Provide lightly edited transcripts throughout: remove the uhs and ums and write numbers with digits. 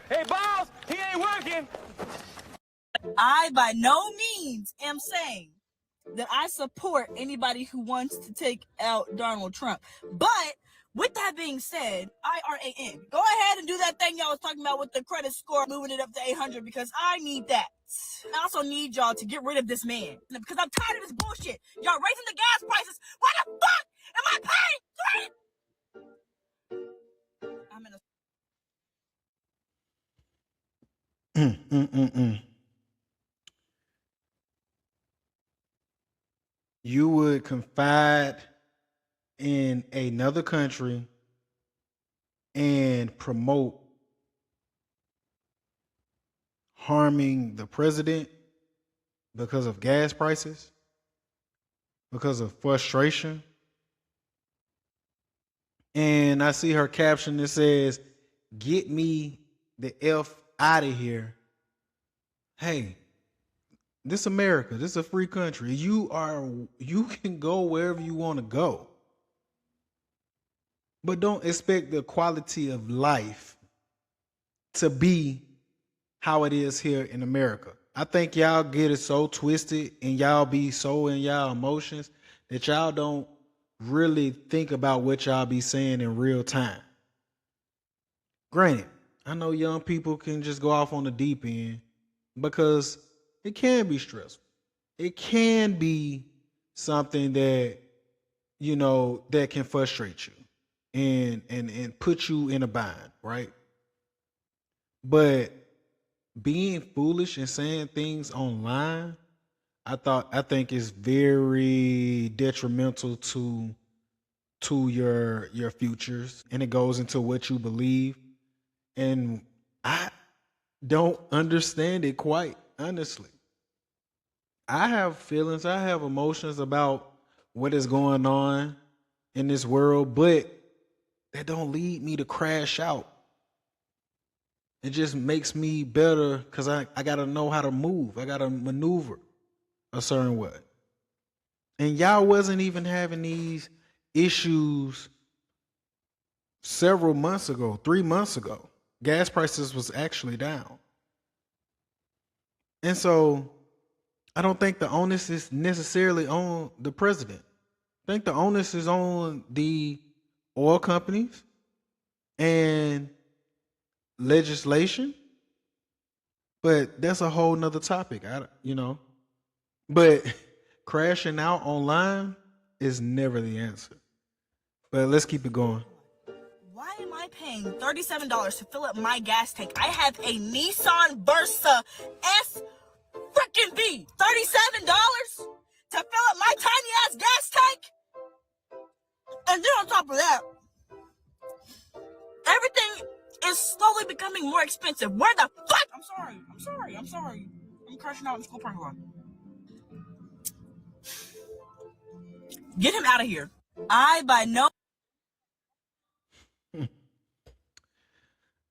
Hey, boss, he ain't working. I by no means am saying that I support anybody who wants to take out Donald Trump. But with that being said, IRAN, go ahead and do that thing y'all was talking about with the credit score, moving it up to 800, because I need that. I also need y'all to get rid of this man, because I'm tired of this bullshit. Y'all raising the gas prices. Why the fuck am I paying? I'm in a... You would confide in another country and promote harming the president because of gas prices, because of frustration. And I see her caption that says, "Get me the F out of here." Hey, this America, this is a free country. You can go wherever you want to go. But don't expect the quality of life to be how it is here in America. I think y'all get it so twisted and y'all be so in y'all emotions that y'all don't really think about what y'all be saying in real time. Granted, I know young people can just go off on the deep end because it can be stressful. It can be something that, that can frustrate you and put you in a bind, right? But being foolish and saying things online, I think is very detrimental to your futures, and it goes into what you believe. And I don't understand it quite honestly. I have feelings, I have emotions about what is going on in this world, but that don't lead me to crash out. It just makes me better because I got to know how to move. I got to maneuver a certain way. And y'all wasn't even having these issues several months ago, 3 months ago. Gas prices was actually down. And so I don't think the onus is necessarily on the president. I think the onus is on the oil companies and legislation. But that's a whole nother topic, But crashing out online is never the answer. But let's keep it going. Why am I paying $37 to fill up my gas tank? I have a Nissan Versa S freaking V. $37 to fill up my tiny ass gas tank? And then on top of that, everything is slowly becoming more expensive. Where the fuck? I'm sorry. I'm crashing out in the school parking lot. Get him out of here. I by no...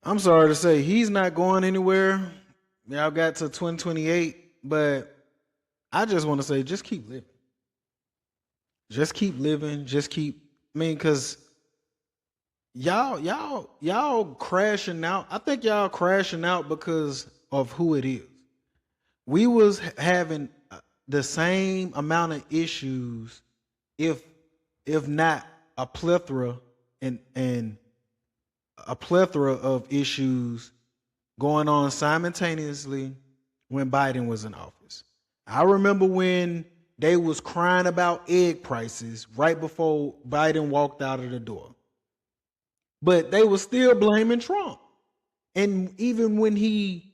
I'm sorry to say he's not going anywhere. Y'all got to 2028, but I just want to say just keep living. Just keep living. Because y'all crashing out. I think y'all crashing out because of who it is. We was having the same amount of issues, if not a plethora and a plethora of issues going on simultaneously when Biden was in office. I remember when they was crying about egg prices right before Biden walked out of the door. But they were still blaming Trump. And even when he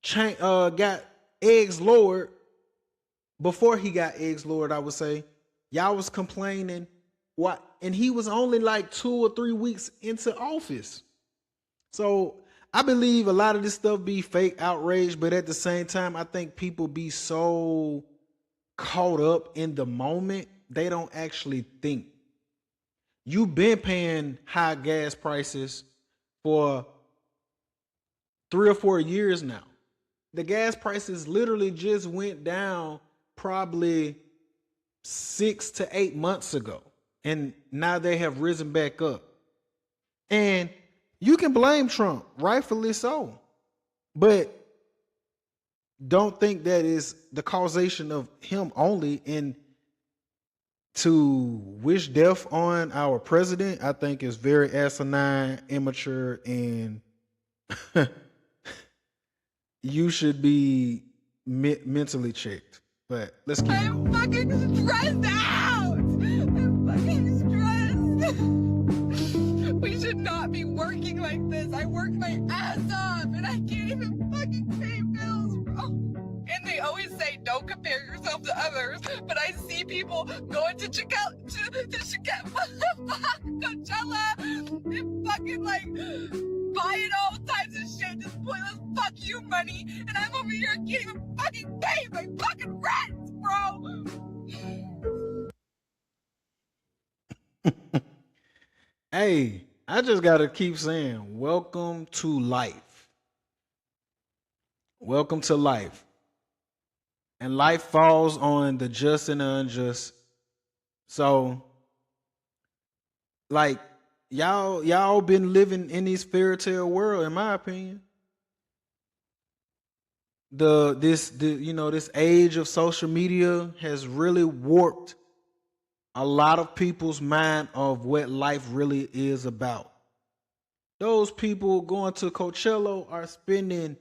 got eggs lowered, before he got eggs lowered, I would say, y'all was complaining. What? And he was only like 2 or 3 weeks into office. So I believe a lot of this stuff be fake outrage, but at the same time, I think people be so caught up in the moment, they don't actually think. You've been paying high gas prices for 3 or 4 years now. The gas prices literally just went down probably 6 to 8 months ago. And now they have risen back up. And You can blame Trump, rightfully so. But don't think that is the causation of him only. And to wish death on our president, I think is very asinine, immature, and you should be mentally checked. But let's keep I'm going. fucking stressed out. I'm fucking stressed. We should not be working like this. I work my ass off and I can't even fucking pay bills, bro. And they always say don't compare yourself to others, but I see people going to Coachella and fucking like buying all types of shit, just pointless fuck you money, and I'm over here and can't even fucking pay my fucking rent, bro. Hey, I just gotta keep saying, welcome to life. Welcome to life. And life falls on the just and the unjust. So, like, y'all been living in this fairy tale world, in my opinion. This age of social media has really warped a lot of people's mind of what life really is about. Those people going to Coachella are spending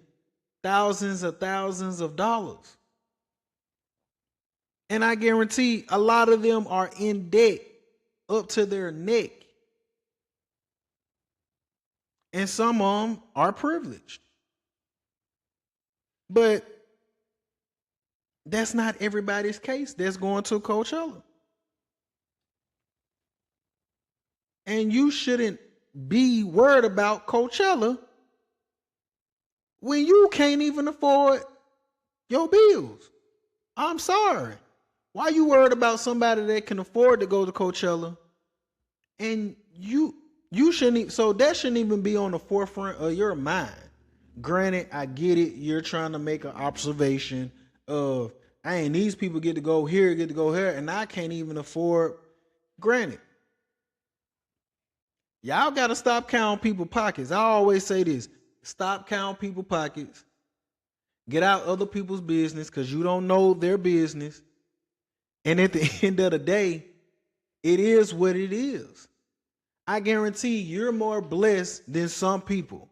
thousands of dollars. And I guarantee a lot of them are in debt up to their neck. And some of them are privileged. But that's not everybody's case that's going to Coachella. And you shouldn't be worried about Coachella when you can't even afford your bills. I'm sorry. Why you worried about somebody that can afford to go to Coachella and you shouldn't, so that shouldn't even be on the forefront of your mind. Granted, I get it. You're trying to make an observation of, hey, these people get to go here, and I can't even afford. Granted, y'all got to stop counting people's pockets. I always say this: stop counting people's pockets. Get out other people's business because you don't know their business. And at the end of the day, it is what it is. I guarantee you're more blessed than some people.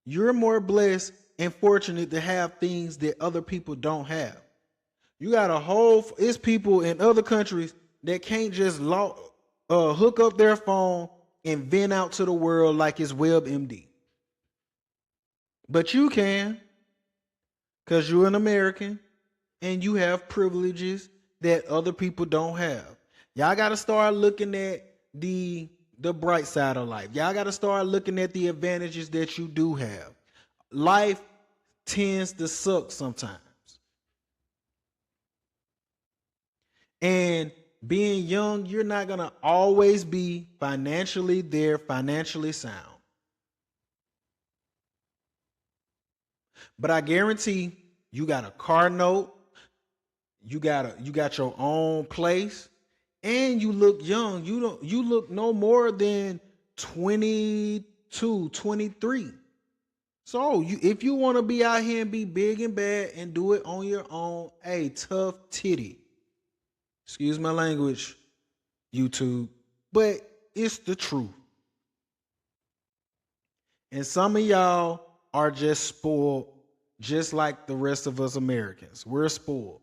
You're more blessed and fortunate to have things that other people don't have. You got it's people in other countries that can't just hook up their phone and vent out to the world like it's WebMD. But you can, because you're an American and you have privileges that other people don't have. Y'all got to start looking at the bright side of life. Y'all got to start looking at the advantages that you do have. Life tends to suck sometimes. And being young, you're not going to always be financially sound. But I guarantee you got a car note, you got your own place, and you look young. You look no more than 22, 23. So if you want to be out here and be big and bad and do it on your own, hey, tough titty. Excuse my language, YouTube, but it's the truth. And some of y'all are just spoiled, just like the rest of us Americans. We're spoiled.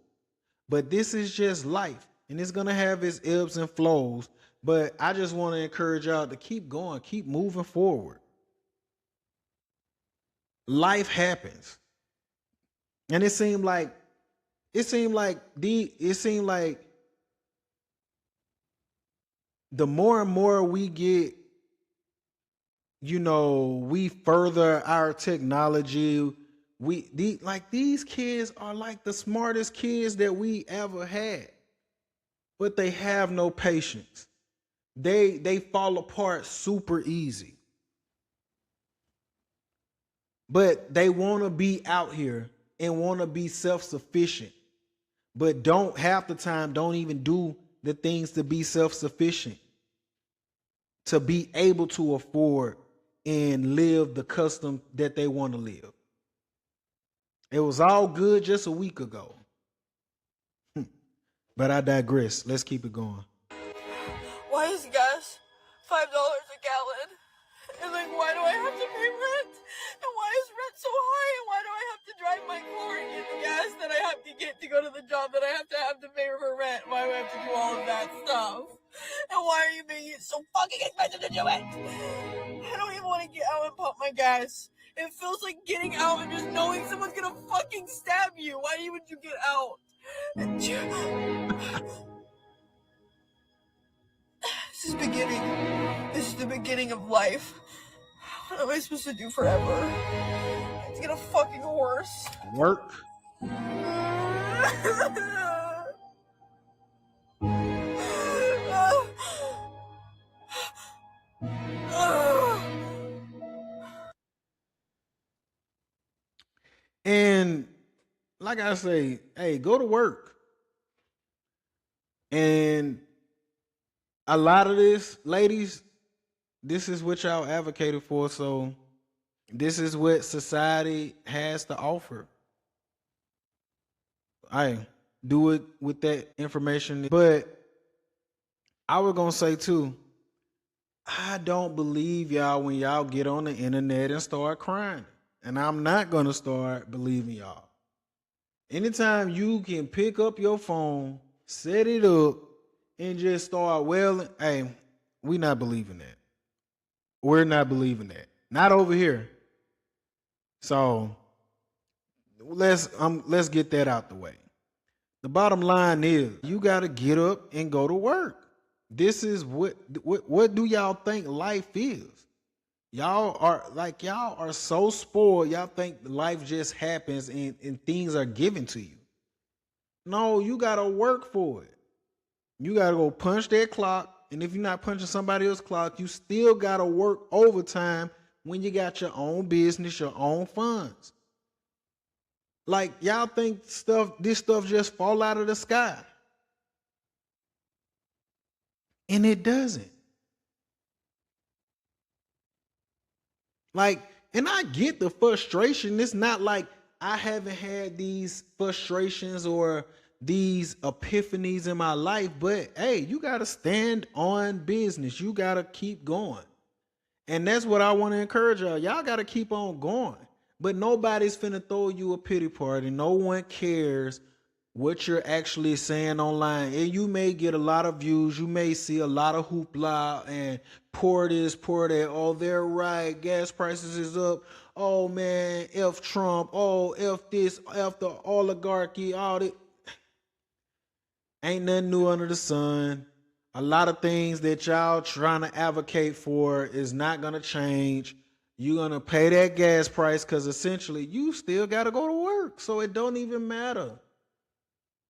But this is just life, and it's going to have its ebbs and flows. But I just want to encourage y'all to keep going, keep moving forward. Life happens. And it seemed like the more and more we get, we further our technology. These kids are like the smartest kids that we ever had, but they have no patience. They fall apart super easy. But they want to be out here and want to be self-sufficient, but don't even do the things to be self-sufficient, to be able to afford and live the custom that they want to live. It was all good just a week ago. But I digress. Let's keep it going. Why is gas $5 a gallon? And like, why do I have to pay rent? And why is rent so high? And why do I have to drive my car and get the gas that I have to get to go to the job that I have to pay for rent? Why do I have to do all of that stuff? And why are you making it so fucking expensive to do it? I don't even want to get out and pump my gas. It feels like getting out and just knowing someone's gonna fucking stab you. Why would you get out? This is beginning. This is the beginning of life. What am I supposed to do forever? It's get a fucking horse. Work. And like I say, hey, go to work. And a lot of this, ladies, this is what y'all advocated for. So this is what society has to offer. I do it with that information. But I was going to say too, I don't believe y'all when y'all get on the internet and start crying. And I'm not going to start believing y'all. Anytime you can pick up your phone, set it up, and just start wailing, hey, we not believing that. We're not believing that. Not over here. So let's get that out the way. The bottom line is you got to get up and go to work. This is what do y'all think life is? Y'all are so spoiled. Y'all think life just happens and things are given to you. No, you got to work for it. You got to go punch that clock. And if you're not punching somebody else's clock, you still got to work overtime when you got your own business, your own funds. Like, y'all think this stuff just fall out of the sky. And it doesn't. Like, and I get the frustration. It's not like I haven't had these frustrations or these epiphanies in my life, but hey, you got to stand on business. You got to keep going. And that's what I want to encourage y'all. Y'all got to keep on going. But nobody's finna throw you a pity party. No one cares what you're actually saying online. And you may get a lot of views. You may see a lot of hoopla and pour this, pour that. Oh, they're right. Gas prices is up. Oh, man, F Trump. Oh, F this, F the oligarchy, all that. Ain't nothing new under the sun. A lot of things that y'all trying to advocate for is not going to change. You're going to pay that gas price because essentially you still got to go to work. So it don't even matter.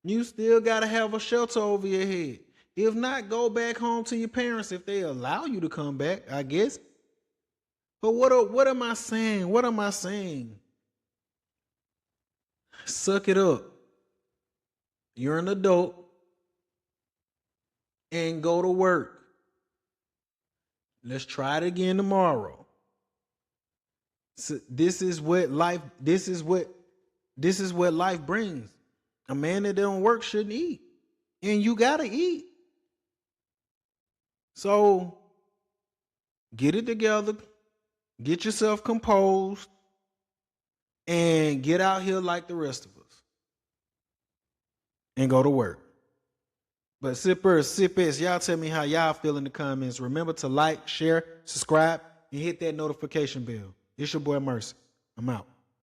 You still got to have a shelter over your head. If not, go back home to your parents if they allow you to come back, I guess. But what am I saying? What am I saying? Suck it up. You're an adult and go to work. Let's try it again tomorrow. So this is what life brings. A man that don't work shouldn't eat. And you gotta eat. So get it together, get yourself composed, and get out here like the rest of us. And go to work. But sippers, y'all tell me how y'all feel in the comments. Remember to like, share, subscribe, and hit that notification bell. It's your boy Mercy. I'm out.